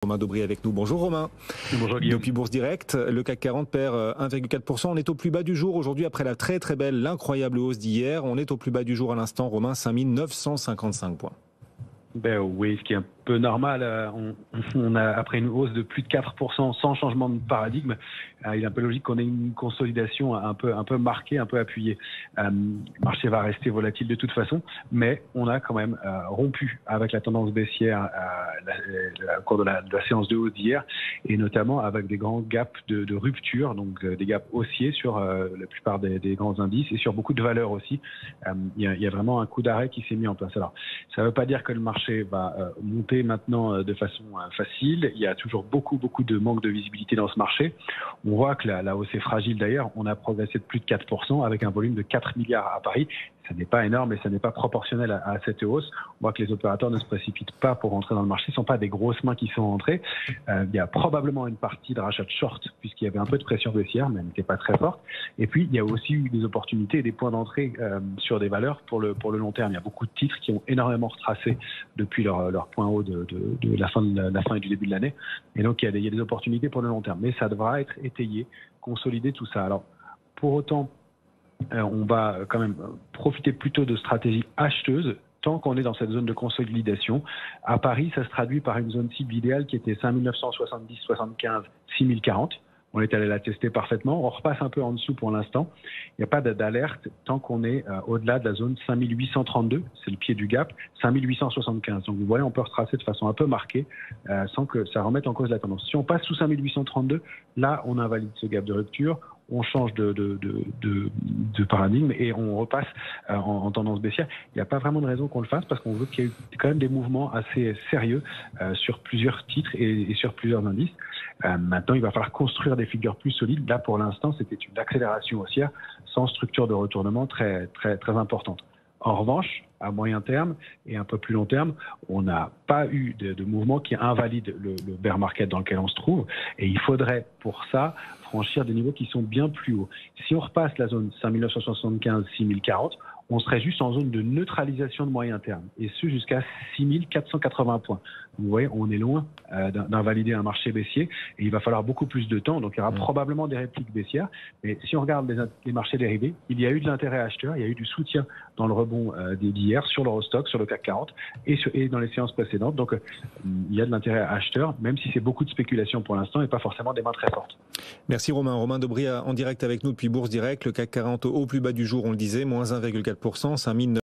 Romain Daubry avec nous. Bonjour Romain. Bonjour Guillaume. Depuis Bourse Direct, le CAC 40 perd 1,4%. On est au plus bas du jour aujourd'hui après la très belle, l'incroyable hausse d'hier. On est au plus bas du jour à l'instant, Romain, 5955 points. Ben oui, ce qui est un peu normal. On a, après une hausse de plus de 4% sans changement de paradigme, il est un peu logique qu'on ait une consolidation un peu marquée, un peu appuyée. Le marché va rester volatile de toute façon, mais on a quand même rompu avec la tendance baissière au cours de la séance de hausse d'hier, et notamment avec des grands gaps de rupture, donc des gaps haussiers sur la plupart des grands indices et sur beaucoup de valeurs aussi. Il y a vraiment un coup d'arrêt qui s'est mis en place. Alors, ça ne veut pas dire que le marché va monter maintenant de façon facile. Il y a toujours beaucoup de manque de visibilité dans ce marché. On voit que la hausse est fragile d'ailleurs. On a progressé de plus de 4% avec un volume de 4 milliards à Paris. Ça n'est pas énorme et ça n'est pas proportionnel à cette hausse. On voit que les opérateurs ne se précipitent pas pour rentrer dans le marché. Ce ne sont pas des grosses mains qui sont entrées. Il y a probablement une partie de rachat de short puisqu'il y avait un peu de pression baissière, mais elle n'était pas très forte. Et puis, il y a aussi eu des opportunités et des points d'entrée sur des valeurs pour le long terme. Il y a beaucoup de titres qui ont énormément retracé depuis leur point haut de la fin et du début de l'année. Et donc, il y a des opportunités pour le long terme. Mais ça devra être étayé, consolider tout ça. Alors, pour autant, on va quand même profiter plutôt de stratégies acheteuses tant qu'on est dans cette zone de consolidation. À Paris, ça se traduit par une zone cible idéale qui était 5970, 75, 6040. On est allé la tester parfaitement. On repasse un peu en dessous pour l'instant. Il n'y a pas d'alerte tant qu'on est au-delà de la zone 5832, c'est le pied du gap, 5875. Donc vous voyez, on peut retracer de façon un peu marquée sans que ça remette en cause la tendance. Si on passe sous 5832, là, on invalide ce gap de rupture. On change de paradigme et on repasse en tendance baissière. Il n'y a pas vraiment de raison qu'on le fasse parce qu'on veut qu'il y ait quand même des mouvements assez sérieux sur plusieurs titres et sur plusieurs indices. Maintenant, il va falloir construire des figures plus solides. Là, pour l'instant, c'était une accélération haussière sans structure de retournement très importante. En revanche, à moyen terme et un peu plus long terme, on n'a pas eu de mouvement qui invalide le bear market dans lequel on se trouve. Et il faudrait, pour ça, franchir des niveaux qui sont bien plus hauts. Si on repasse la zone 5975, 6040, on serait juste en zone de neutralisation de moyen terme, et ce jusqu'à 6480 points. Vous voyez, on est loin d'invalider un marché baissier, et il va falloir beaucoup plus de temps, donc il y aura probablement des répliques baissières. Mais si on regarde les marchés dérivés, il y a eu de l'intérêt acheteur, il y a eu du soutien dans le rebond d'hier sur l'Eurostoxx, sur le CAC 40 et dans les séances précédentes. Donc il y a de l'intérêt acheteur, même si c'est beaucoup de spéculation pour l'instant et pas forcément des mains très fortes. Merci Romain. Romain Daubry en direct avec nous depuis Bourse Direct. Le CAC 40 au plus bas du jour, on le disait, moins 1,4%, 5900.